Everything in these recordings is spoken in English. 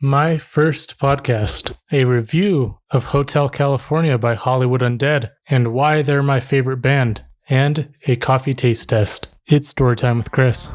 My first podcast, a review of Hotel California by Hollywood Undead and why they're my favorite band, and a coffee taste test. It's Storytime with Chris.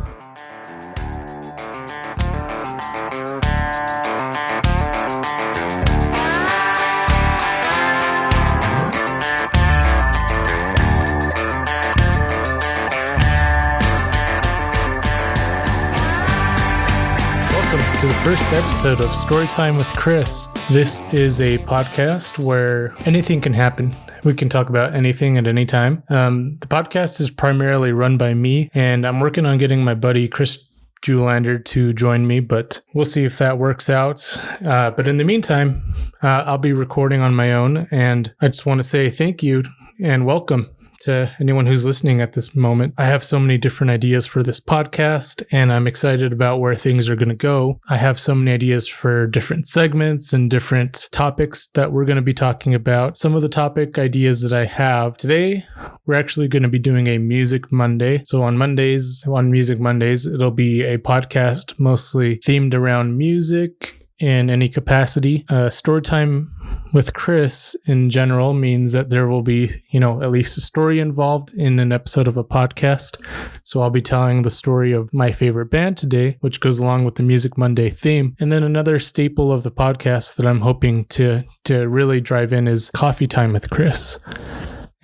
To the first episode of Storytime with Chris. This is a podcast where anything can happen. We can talk about anything at any time. The podcast is primarily run by me, and I'm working on getting my buddy Chris Julander to join me, but we'll see if that works out. But in the meantime, I'll be recording on my own, and I just want to say thank you and welcome to anyone who's listening at this moment. I have so many different ideas for this podcast, and I'm excited about where things are going to go. I have so many ideas for different segments and different topics that we're going to be talking about. Some of the topic ideas that I have today, we're actually going to be doing a Music Monday. So on Music Mondays, it'll be a podcast mostly themed around music in any capacity. Storytime with Chris in general means that there will be, at least a story involved in an episode of a podcast. So I'll be telling the story of my favorite band today, which goes along with the Music Monday theme. And then another staple of the podcast that I'm hoping to really drive in is Coffee Time with Chris.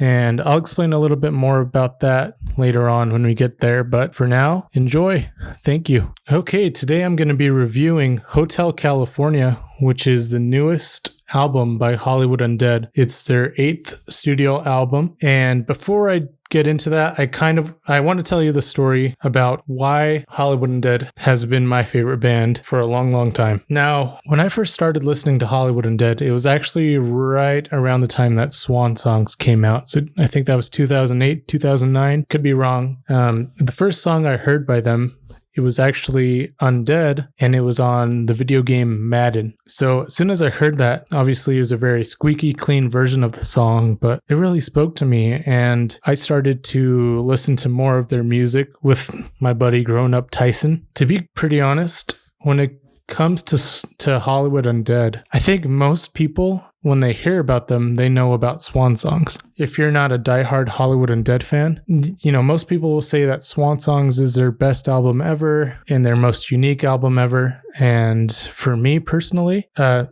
And I'll explain a little bit more about that later on when we get there. But for now, enjoy. Thank you. Okay, today I'm going to be reviewing Hotel California, which is the newest album by Hollywood Undead. It's their 8th studio album. And before I get into that, I want to tell you the story about why Hollywood Undead has been my favorite band for a long, long time. Now, when I first started listening to Hollywood Undead, it was actually right around the time that Swan Songs came out. So I think that was 2008, 2009. Could be wrong. The first song I heard by them, it was actually Undead, and it was on the video game Madden. So as soon as I heard that, obviously it was a very squeaky clean version of the song, but it really spoke to me, and I started to listen to more of their music with my buddy Grown Up Tyson. To be pretty honest, when it comes to Hollywood Undead, I think most people, when they hear about them, they know about Swan Songs. If you're not a diehard Hollywood Undead fan, most people will say that Swan Songs is their best album ever and their most unique album ever. And for me personally,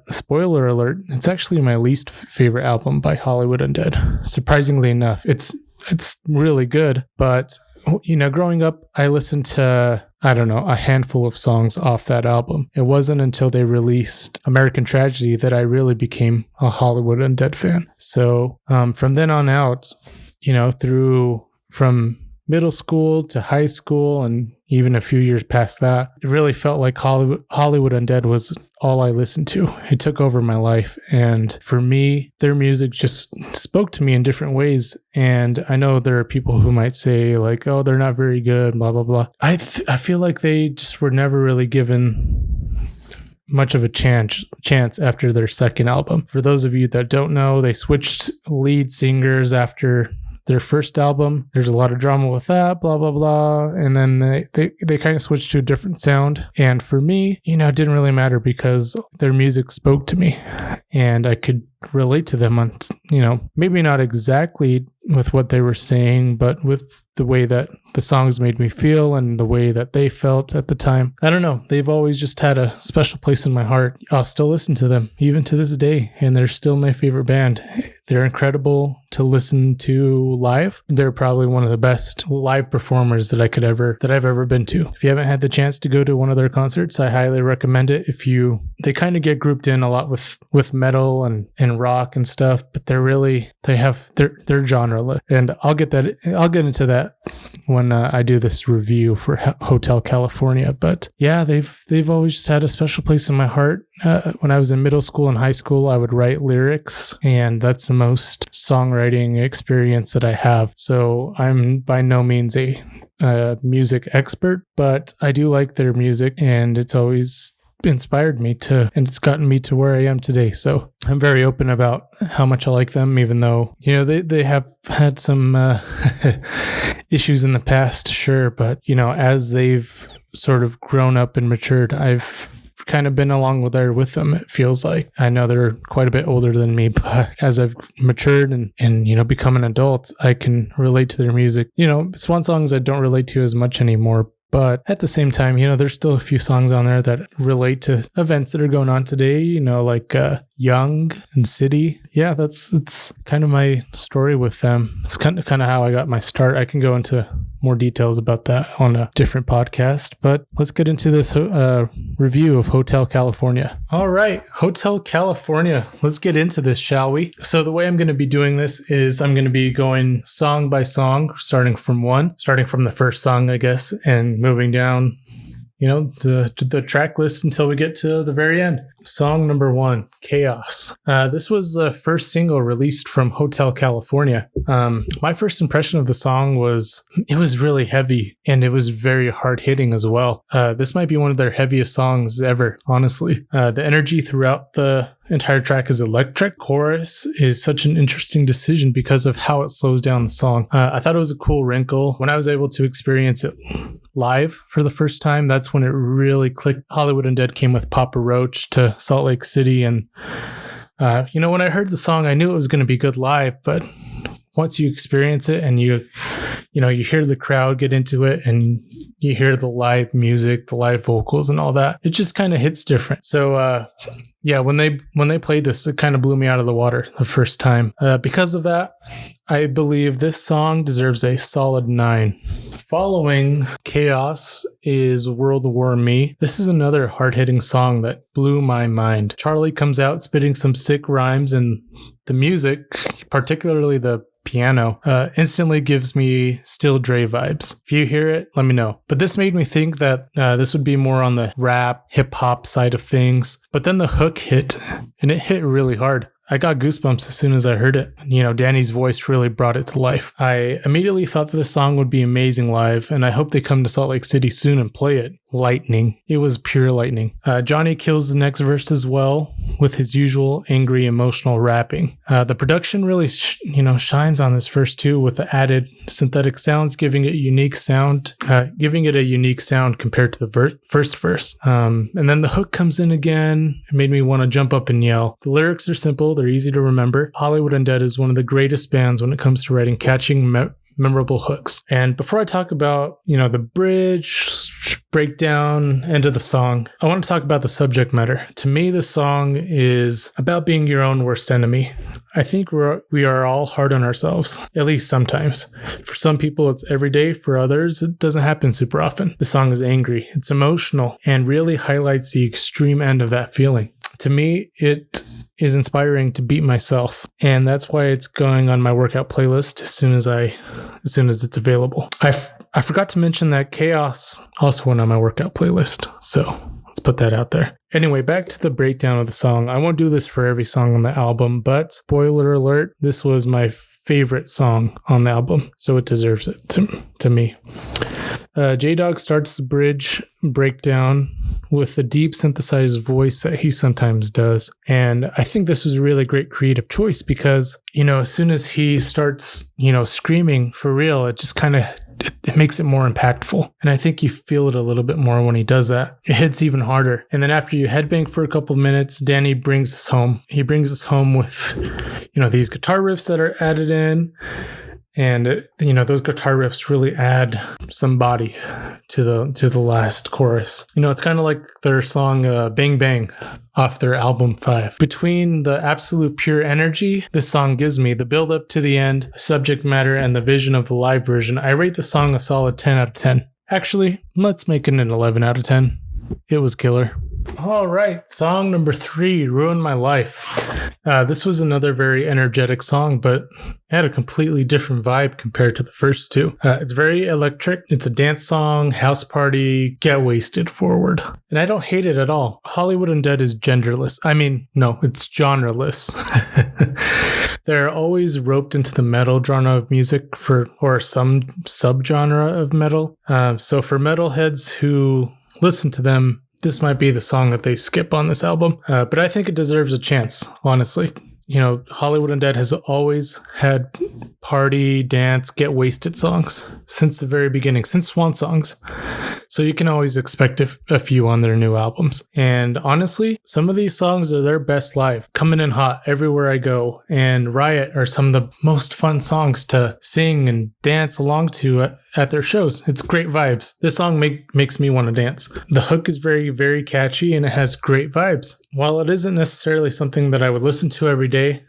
spoiler alert, it's actually my least favorite album by Hollywood Undead. Surprisingly enough, it's really good, but growing up, I listened to, a handful of songs off that album. It wasn't until they released American Tragedy that I really became a Hollywood Undead fan. So from then on out, from middle school to high school and even a few years past that, it really felt like Hollywood Undead was all I listened to. It took over my life. And for me, their music just spoke to me in different ways. And I know there are people who might say like, oh, they're not very good, blah, blah, blah. I feel like they just were never really given much of a chance after their second album. For those of you that don't know, they switched lead singers after their first album. There's a lot of drama with that, blah, blah, blah. And then they kind of switched to a different sound. And for me, it didn't really matter because their music spoke to me and I could relate to them on, maybe not exactly with what they were saying, but with the way that the songs made me feel and the way that they felt at the time. I don't know. They've always just had a special place in my heart. I'll still listen to them even to this day, and they're still my favorite band. They're incredible to listen to live. They're probably one of the best live performers that I've ever been to. If you haven't had the chance to go to one of their concerts, I highly recommend it. They kind of get grouped in a lot with metal and rock and stuff, but they have their genre. And I'll get into that when I do this review for Hotel California. But yeah, they've always just had a special place in my heart. When I was in middle school and high school, I would write lyrics, and that's the most songwriting experience that I have. So I'm by no means a music expert, but I do like their music, and it's always inspired me and it's gotten me to where I am today. So I'm very open about how much I like them, even though, they have had some issues in the past, sure. But, as they've sort of grown up and matured, I've kind of been along with them, it feels like. I know they're quite a bit older than me, but as I've matured and become an adult, I can relate to their music. Swan songs I don't relate to as much anymore. But at the same time, there's still a few songs on there that relate to events that are going on today, like Young and City. Yeah, it's kind of my story with them. It's kind of how I got my start. I can go into more details about that on a different podcast, but let's get into this review of Hotel California. All right, Hotel California. Let's get into this, shall we? So the way I'm going to be doing this is I'm going to be going song by song, starting from the first song, I guess, and moving down, to the track list until we get to the very end. Song number 1, Chaos. This was the first single released from Hotel California. My first impression of the song was it was really heavy and it was very hard hitting as well. This might be one of their heaviest songs ever, honestly. The energy throughout the entire track is electric. Chorus is such an interesting decision because of how it slows down the song. I thought it was a cool wrinkle. When I was able to experience it live for the first time, that's when it really clicked. Hollywood Undead came with Papa Roach to Salt Lake City, and when I heard the song, I knew it was going to be good live, but once you experience it and you hear the crowd get into it and you hear the live music, the live vocals and all that, it just kind of hits different. So when they played this, it kind of blew me out of the water the first time. Because of that, I believe this song deserves a solid 9. Following Chaos is World War Me. This is another hard-hitting song that blew my mind. Charlie comes out spitting some sick rhymes, and the music, particularly the piano, instantly gives me Still Dre vibes. If you hear it, let me know. But this made me think that this would be more on the rap, hip-hop side of things. But then the hook hit, and it hit really hard. I got goosebumps as soon as I heard it. Danny's voice really brought it to life. I immediately thought that the song would be amazing live, and I hope they come to Salt Lake City soon and play it. Lightning. It was pure lightning. Johnny kills the next verse as well with his usual angry, emotional rapping. The production really, shines on this verse too, with the added synthetic sounds, giving it a unique sound compared to the first verse. And then the hook comes in again. It made me want to jump up and yell. The lyrics are simple. They're easy to remember. Hollywood Undead is one of the greatest bands when it comes to writing catching, memorable hooks. And before I talk about, the bridge, breakdown, end of the song, I want to talk about the subject matter. To me, the song is about being your own worst enemy. I think we are all hard on ourselves, at least sometimes. For some people, it's every day. For others, it doesn't happen super often. The song is angry, it's emotional, and really highlights the extreme end of that feeling. To me, it is inspiring to beat myself, and that's why it's going on my workout playlist as soon as it's available. I forgot to mention that Chaos also went on my workout playlist, so let's put that out there. Anyway, back to the breakdown of the song. I won't do this for every song on the album, but spoiler alert, this was my favorite song on the album, so it deserves it to me. J-Dog starts the bridge breakdown with the deep synthesized voice that he sometimes does. And I think this was a really great creative choice because, as soon as he starts, screaming for real, it just kind of, it makes it more impactful. And I think you feel it a little bit more when he does that. It hits even harder. And then after you headbang for a couple minutes, Danny brings us home. He brings us home with, these guitar riffs that are added in. And, those guitar riffs really add some body to the last chorus. It's kind of like their song Bang Bang off their album 5. Between the absolute pure energy this song gives me, the build up to the end, the subject matter, and the vision of the live version, I rate the song a solid 10 out of 10. Actually, let's make it an 11 out of 10. It was killer. All right, song number 3, Ruin My Life. This was another very energetic song, but it had a completely different vibe compared to the first two. It's very electric. It's a dance song, house party, get wasted forward. And I don't hate it at all. Hollywood Undead is genderless. No, it's genreless. They're always roped into the metal genre of music or some subgenre of metal. So for metalheads who listen to them, this might be the song that they skip on this album, but I think it deserves a chance, honestly. Hollywood Undead has always had party, dance, get wasted songs since the very beginning, since Swan songs. So you can always expect a few on their new albums. And honestly, some of these songs are their best live. Coming in Hot, Everywhere I Go, and Riot are some of the most fun songs to sing and dance along to at their shows. It's great vibes. This song makes me want to dance. The hook is very, very catchy and it has great vibes. While it isn't necessarily something that I would listen to every day,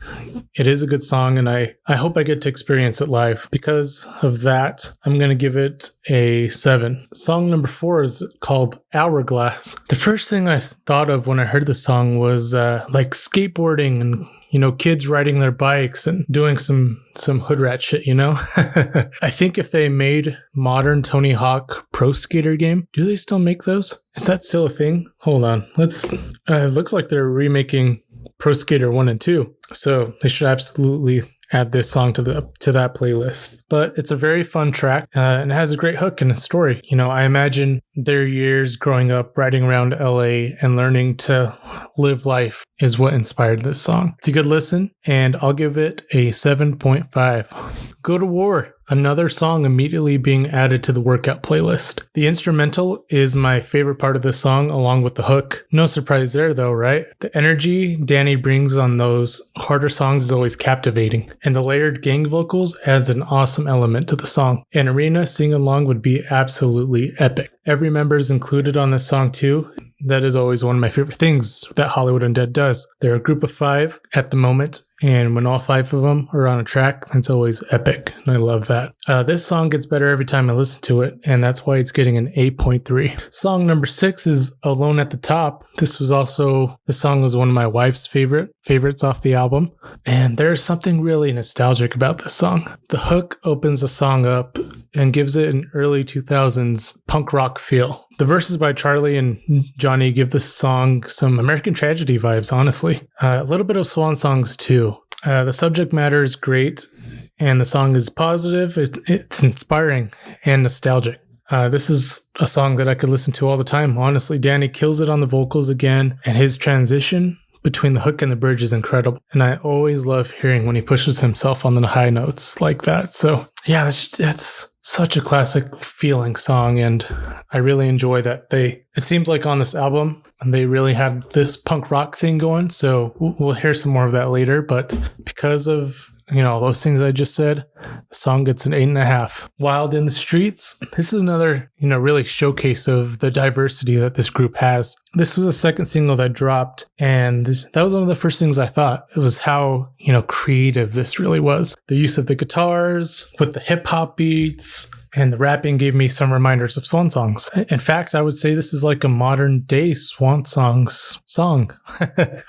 it is a good song and I hope I get to experience it live. Because of that, I'm going to give it a 7. Song number 4 is called Hourglass. The first thing I thought of when I heard the song was like skateboarding and kids riding their bikes and doing some hood rat shit, I think if they made modern Tony Hawk Pro Skater game, do they still make those? Is that still a thing? Hold on. It looks like they're remaking Pro Skater 1 and 2. So they should absolutely add this song to that playlist. But it's a very fun track and it has a great hook and a story. I imagine their years growing up riding around LA and learning to live life is what inspired this song. It's a good listen and I'll give it a 7.5. Go to War, another song immediately being added to the workout playlist. The instrumental is my favorite part of the song along with the hook. No surprise there though, right? The energy Danny brings on those harder songs is always captivating, and the layered gang vocals adds an awesome element to the song. An arena sing-along would be absolutely epic. Every member is included on this song too. That is always one of my favorite things that Hollywood Undead does. They're a group of 5 at the moment, and when all 5 of them are on a track, it's always epic, and I love that. This song gets better every time I listen to it, and that's why it's getting an 8.3. Song number 6 is Alone at the Top. This song was one of my wife's favorites off the album, and there's something really nostalgic about this song. The hook opens the song up and gives it an early 2000s punk rock feel. The verses by Charlie and Johnny give this song some American Tragedy vibes, honestly. A little bit of Swan songs too. The subject matter is great, and the song is positive. It's inspiring and nostalgic. This is a song that I could listen to all the time. Honestly, Danny kills it on the vocals again, and his transition between the hook and the bridge is incredible. And I always love hearing when he pushes himself on the high notes like that. So yeah, it's such a classic feeling song, and I really enjoy that it seems like on this album they really had this punk rock thing going. So we'll hear some more of that later, but because of all those things I just said, the song gets an 8.5. Wild in the Streets. This is another, really showcase of the diversity that this group has. This was the second single that dropped, and that was one of the first things I thought. It was how, creative this really was. The use of the guitars with the hip hop beats, and the rapping gave me some reminders of Swan songs. In fact, I would say this is like a modern day Swan songs song.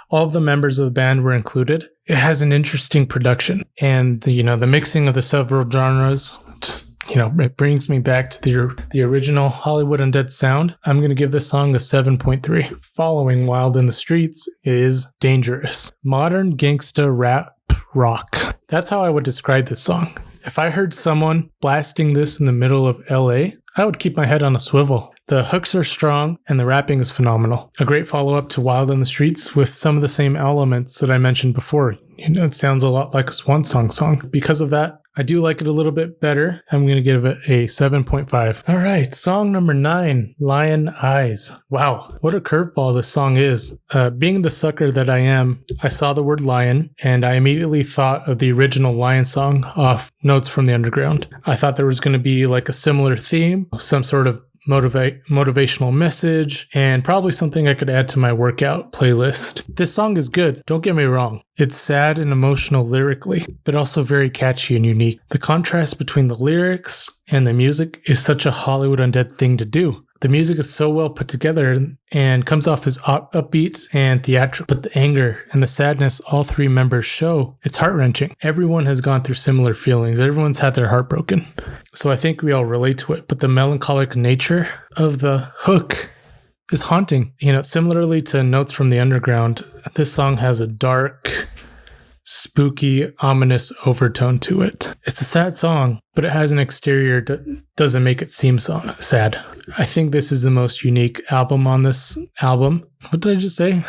All of the members of the band were included. It has an interesting production, and the mixing of the several genres just it brings me back to the original Hollywood Undead sound. I'm going to give this song a 7.3. Following Wild in the Streets is Dangerous. Modern gangsta rap rock. That's how I would describe this song. If I heard someone blasting this in the middle of LA, I would keep my head on a swivel. The hooks are strong and the rapping is phenomenal. A great follow-up to Wild in the Streets with some of the same elements that I mentioned before. It sounds a lot like a Swan song. Because of that, I do like it a little bit better. I'm going to give it a 7.5. All right, song number 9, Lion Eyes. Wow, what a curveball this song is. Being the sucker that I am, I saw the word lion, and I immediately thought of the original Lion song off Notes from the Underground. I thought there was going to be like a similar theme, some sort of motivational message, and probably something I could add to my workout playlist. This song is good, don't get me wrong. It's sad and emotional lyrically, but also very catchy and unique. The contrast between the lyrics and the music is such a Hollywood Undead thing to do. The music is so well put together and comes off as upbeat and theatrical, but the anger and the sadness all 3 members show, it's heart-wrenching. Everyone has gone through similar feelings. Everyone's had their heart broken. So I think we all relate to it, but the melancholic nature of the hook is haunting. Similarly to Notes from the Underground, this song has a dark, spooky, ominous overtone to it. It's a sad song, but it has an exterior that doesn't make it seem so sad. I think this is the most unique album on this album. What did I just say?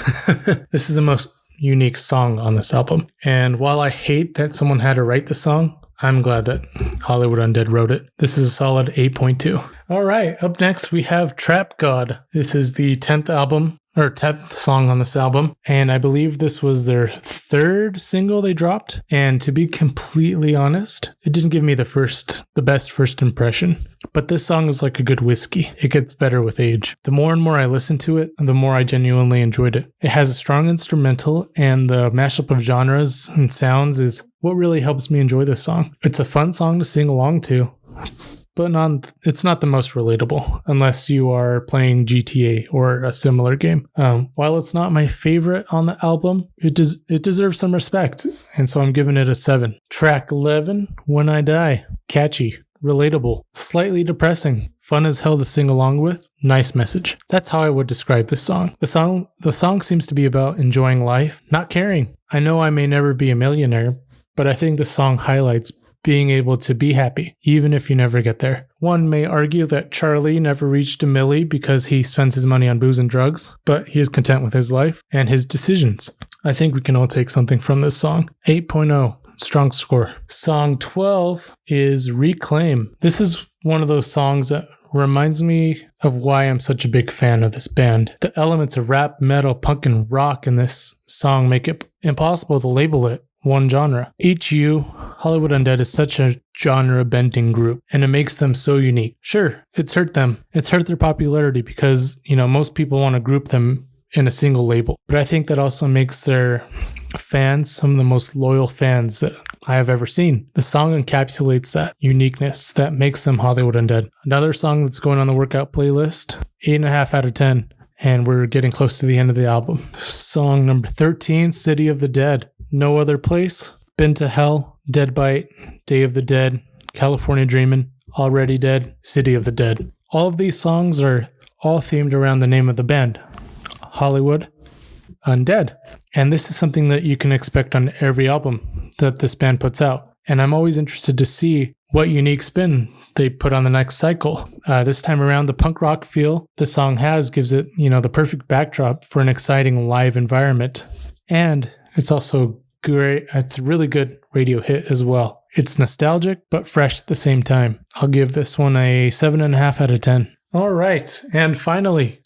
This is the most unique song on this album. And while I hate that someone had to write the song, I'm glad that Hollywood Undead wrote it. This is a solid 8.2. All right, up next we have Trap God. This is the 10th song on this album, and I believe this was their third single they dropped. And to be completely honest, it didn't give me the best first impression. But this song is like a good whiskey. It gets better with age. The more and more I listened to it, the more I genuinely enjoyed it. It has a strong instrumental, and the mashup of genres and sounds is what really helps me enjoy this song. It's a fun song to sing along to, but it's not the most relatable unless you are playing GTA or a similar game. While it's not my favorite on the album, it deserves some respect, and so I'm giving it a 7. Track 11, When I Die. Catchy, relatable, slightly depressing, fun as hell to sing along with, nice message. That's how I would describe this song. The song seems to be about enjoying life, not caring. I know I may never be a millionaire, but I think the song highlights being able to be happy, even if you never get there. One may argue that Charlie never reached a milli because he spends his money on booze and drugs, but he is content with his life and his decisions. I think we can all take something from this song. 8.0, strong score. Song 12 is Reclaim. This is one of those songs that reminds me of why I'm such a big fan of this band. The elements of rap, metal, punk, and rock in this song make it impossible to label it one genre. HU, Hollywood Undead, is such a genre-bending group, and it makes them so unique. Sure, it's hurt them. It's hurt their popularity because, most people want to group them in a single label. But I think that also makes their fans some of the most loyal fans that I have ever seen. The song encapsulates that uniqueness that makes them Hollywood Undead. Another song that's going on the workout playlist, 8.5 out of 10. And we're getting close to the end of the album. Song number 13, City of the Dead. No Other Place, Been to Hell, Dead Bite, Day of the Dead, California Dreamin', Already Dead, City of the Dead. All of these songs are all themed around the name of the band, Hollywood Undead. And this is something that you can expect on every album that this band puts out. And I'm always interested to see what unique spin they put on the next cycle. This time around, the punk rock feel the song has gives it, the perfect backdrop for an exciting live environment. And it's also great. It's a really good radio hit as well. It's nostalgic, but fresh at the same time. I'll give this one a 7.5 out of 10. All right. And finally,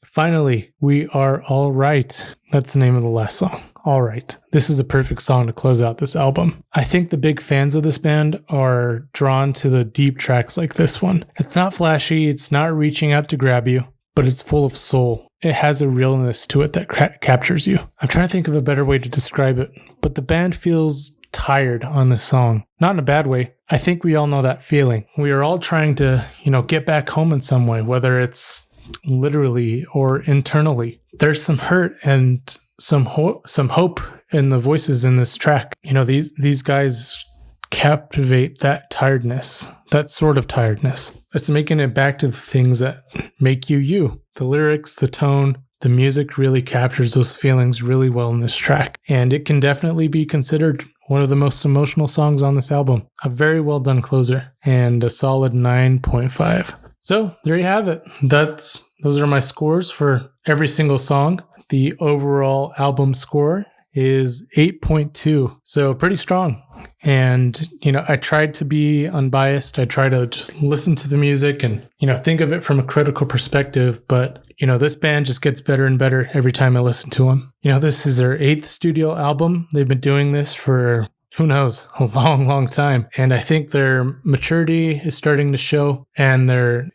we are all right. That's the name of the last song. All right. This is a perfect song to close out this album. I think the big fans of this band are drawn to the deep tracks like this one. It's not flashy. It's not reaching out to grab you, but it's full of soul. It has a realness to it that captures you. I'm trying to think of a better way to describe it, but the band feels tired on this song. Not in a bad way. I think we all know that feeling. We are all trying to, get back home in some way, whether it's literally or internally. There's some hurt and some hope in the voices in this track. These guys captivate that tiredness, that sort of tiredness. It's making it back to the things that make you you. The lyrics, the tone, the music really captures those feelings really well in this track. And it can definitely be considered one of the most emotional songs on this album. A very well done closer and a solid 9.5. So there you have it. Those are my scores for every single song. The overall album score is 8.2. So pretty strong. And, I tried to be unbiased. I try to just listen to the music and, think of it from a critical perspective. But, this band just gets better and better every time I listen to them. This is their 8th studio album. They've been doing this for, who knows, a long, long time. And I think their maturity is starting to show, and their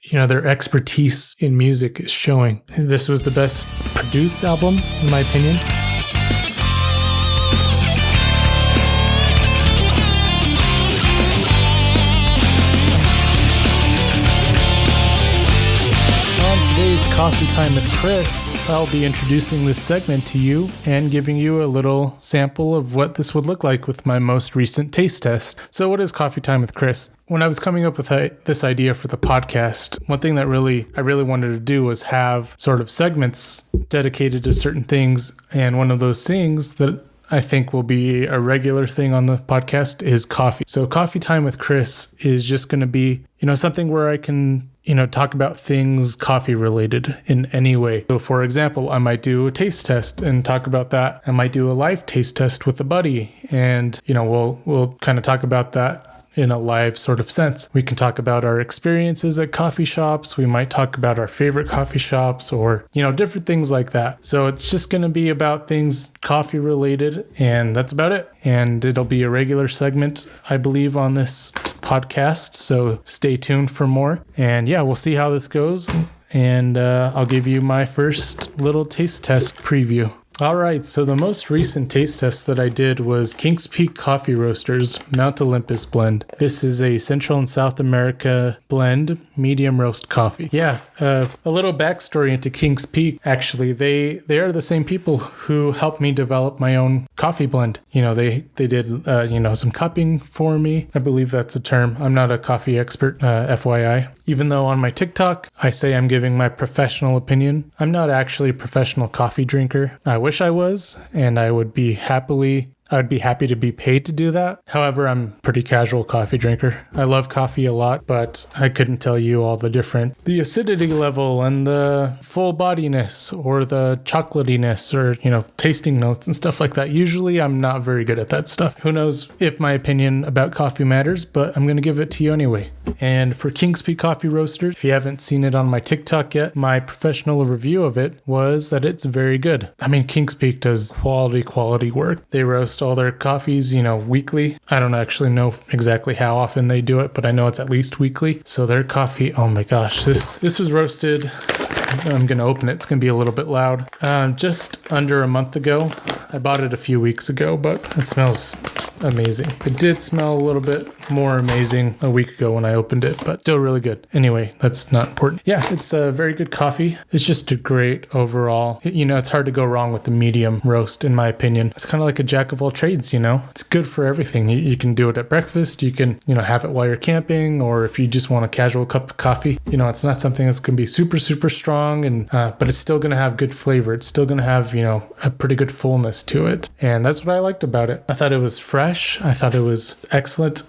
expertise in music is showing. This was the best produced album, in my opinion. Coffee Time with Chris, I'll be introducing this segment to you and giving you a little sample of what this would look like with my most recent taste test. So what is Coffee Time with Chris? When I was coming up with this idea for the podcast, one thing that I really wanted to do was have sort of segments dedicated to certain things. And one of those things that I think will be a regular thing on the podcast is coffee. So Coffee Time with Chris is just going to be, something where I can, talk about things coffee related in any way. So for example, I might do a taste test and talk about that. I might do a live taste test with a buddy and, we'll kind of talk about that in a live sort of sense. We can talk about our experiences at coffee shops. We might talk about our favorite coffee shops or, different things like that. So it's just going to be about things coffee related, and that's about it. And it'll be a regular segment, I believe, on this podcast. So stay tuned for more. And yeah, we'll see how this goes. And I'll give you my first little taste test preview. All right, so the most recent taste test that I did was Kings Peak Coffee Roasters Mount Olympus blend. This is a Central and South America blend, medium roast coffee. Yeah, a little backstory into Kings Peak. Actually, they are the same people who helped me develop my own coffee blend. They did some cupping for me. I believe that's a term. I'm not a coffee expert, FYI. Even though on my TikTok I say I'm giving my professional opinion, I'm not actually a professional coffee drinker. I wish I was, and I would be happy to be paid to do that. However, I'm a pretty casual coffee drinker. I love coffee a lot, but I couldn't tell you all the acidity level and the full bodiness or the chocolatiness or, tasting notes and stuff like that. Usually I'm not very good at that stuff. Who knows if my opinion about coffee matters, but I'm going to give it to you anyway. And for Kings Peak Coffee Roasters, if you haven't seen it on my TikTok yet, my professional review of it was that it's very good. I mean, Kings Peak does quality work. They roast all their coffees, weekly. I don't actually know exactly how often they do it, but I know it's at least weekly. So their coffee, oh my gosh, this was roasted. I'm going to open it. It's going to be a little bit loud. Just under a month ago. I bought it a few weeks ago, but it smells amazing. It did smell a little bit more amazing a week ago when I opened it, but still really good. Anyway, that's not important. Yeah, it's a very good coffee. It's just a great overall. It's hard to go wrong with the medium roast, in my opinion. It's kind of like a jack of all trades, It's good for everything. You can do it at breakfast. You can, have it while you're camping, or if you just want a casual cup of coffee. It's not something that's going to be super, super strong, and but it's still going to have good flavor. It's still going to have, a pretty good fullness to it. And that's what I liked about it. I thought it was fresh. I thought it was excellent.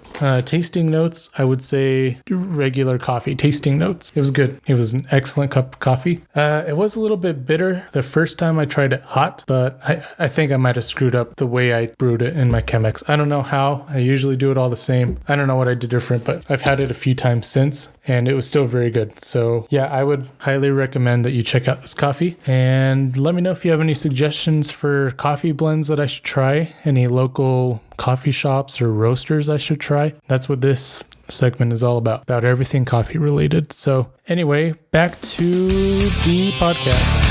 Tasting notes, I would say regular coffee tasting notes. It was good. It was an excellent cup of coffee. It was a little bit bitter the first time I tried it hot, but I think I might have screwed up the way I brewed it in my Chemex. I don't know how. I usually do it all the same. I don't know what I did different, but I've had it a few times since, and it was still very good. So yeah, I would highly recommend that you check out this coffee, and let me know if you have any suggestions for coffee blends that I should try, any local coffee shops or roasters I should try. That's what this segment is all about everything coffee related. So anyway, back to the podcast.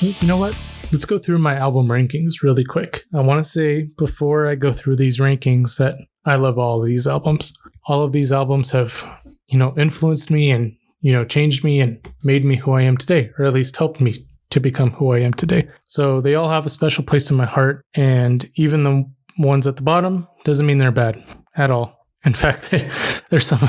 You know what? Let's go through my album rankings really quick. I want to say before I go through these rankings that I love all of these albums. All of these albums have, influenced me and, changed me and made me who I am today, or at least helped me to become who I am today. So they all have a special place in my heart, and even the ones at the bottom doesn't mean they're bad at all. In fact, there's some.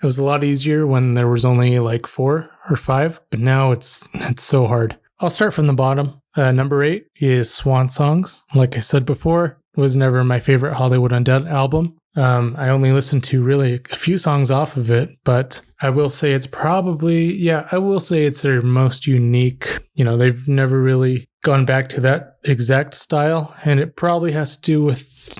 It was a lot easier when there was only like 4 or 5, but now it's so hard. I'll start from the bottom. Number 8 is Swan Songs. Like I said before, it was never my favorite Hollywood Undead album. I only listened to really a few songs off of it, but I will say it's it's their most unique. They've never really gone back to that exact style, and it probably has to do with,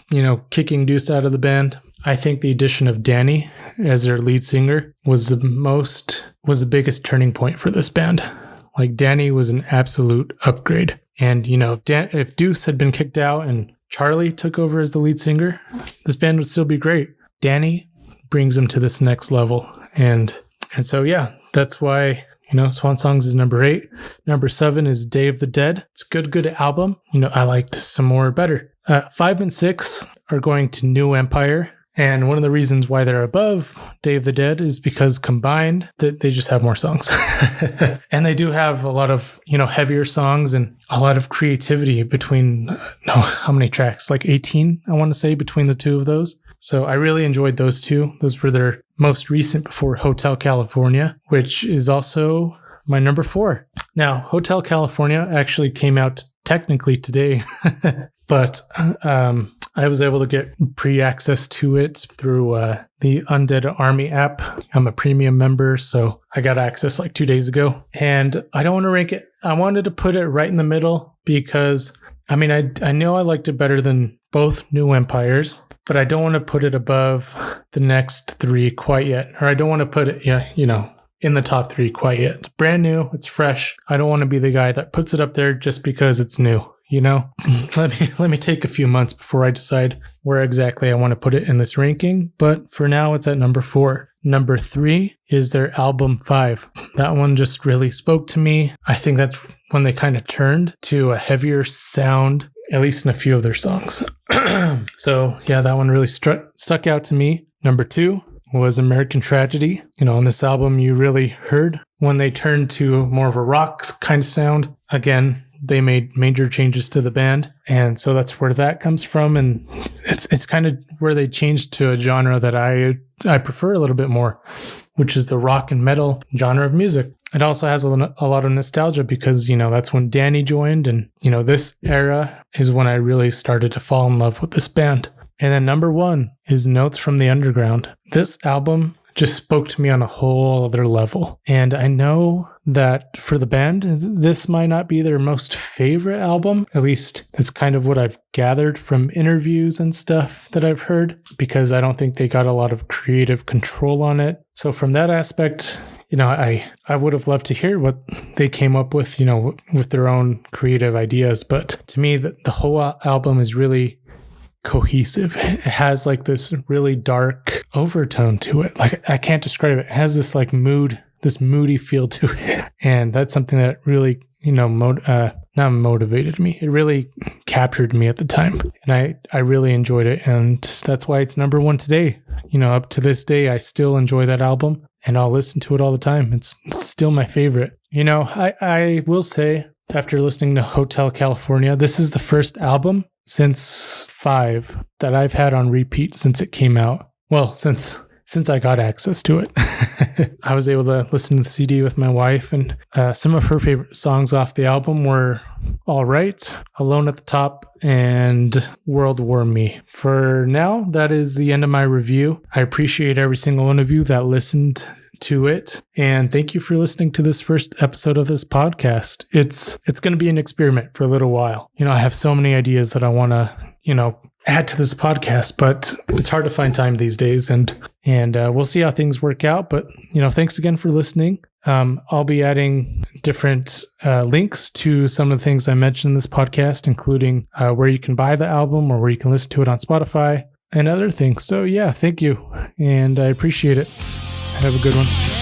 kicking Deuce out of the band. I think the addition of Danny as their lead singer was the biggest turning point for this band. Like, Danny was an absolute upgrade. And, if Deuce had been kicked out and Charlie took over as the lead singer, this band would still be great. Danny brings them to this next level. And so, yeah, that's why, Swan Songs is number 8. Number 7 is Day of the Dead. It's a good album. I liked some more better. 5 and 6 are going to New Empire. And one of the reasons why they're above Day of the Dead is because combined, they just have more songs. And they do have a lot of, heavier songs and a lot of creativity between, how many tracks? Like 18, I want to say, between the two of those. So I really enjoyed those two. Those were their most recent before Hotel California, which is also my number 4. Now, Hotel California actually came out technically today, but I was able to get pre-access to it through the Undead Army app. I'm a premium member, so I got access like 2 days ago. And I don't want to rank it I wanted to put it right in the middle because, I mean, I know I liked it better than both New Empires, but I don't want to put it above the next three quite yet. Or I don't want to put it, in the top three quite yet. It's brand new. It's fresh. I don't want to be the guy that puts it up there just because it's new. Let me take a few months before I decide where exactly I want to put it in this ranking. But for now, it's at number 4. Number 3 is their album 5. That one just really spoke to me. I think that's when they kind of turned to a heavier sound, at least in a few of their songs. So yeah, that one really stuck out to me. Number 2 was American Tragedy. On this album, you really heard when they turned to more of a rock kind of sound. Again, they made major changes to the band, and so that's where that comes from. And it's kind of where they changed to a genre that I prefer a little bit more, which is the rock and metal genre of music. It also has a lot of nostalgia because, that's when Danny joined, and, this era is when I really started to fall in love with this band. And then number 1 is Notes from the Underground. This album just spoke to me on a whole other level. And I know that for the band, this might not be their most favorite album. At least that's kind of what I've gathered from interviews and stuff that I've heard, because I don't think they got a lot of creative control on it. So from that aspect, I would have loved to hear what they came up with, with their own creative ideas. But to me, the whole album is really cohesive. It has like this really dark overtone to it. Like, I can't describe it. It has this like this moody feel to it. And that's something that really, not motivated me. It really captured me at the time. And I really enjoyed it. And that's why it's number 1 today. Up to this day, I still enjoy that album and I'll listen to it all the time. It's still my favorite. I will say, after listening to Hotel California, this is the first album since 5 that I've had on repeat since it came out. Well, since I got access to it. I was able to listen to the CD with my wife, and some of her favorite songs off the album were All Right, Alone at the Top, and World War Me. For now, that is the end of my review. I appreciate every single one of you that listened to it, and thank you for listening to this first episode of this podcast. It's going to be an experiment for a little while. I have so many ideas that I want to, add to this podcast, but it's hard to find time these days, and we'll see how things work out. But thanks again for listening. I'll be adding different links to some of the things I mentioned in this podcast, including where you can buy the album or where you can listen to it on Spotify and other things. So yeah, thank you, and I appreciate it. Have a good one.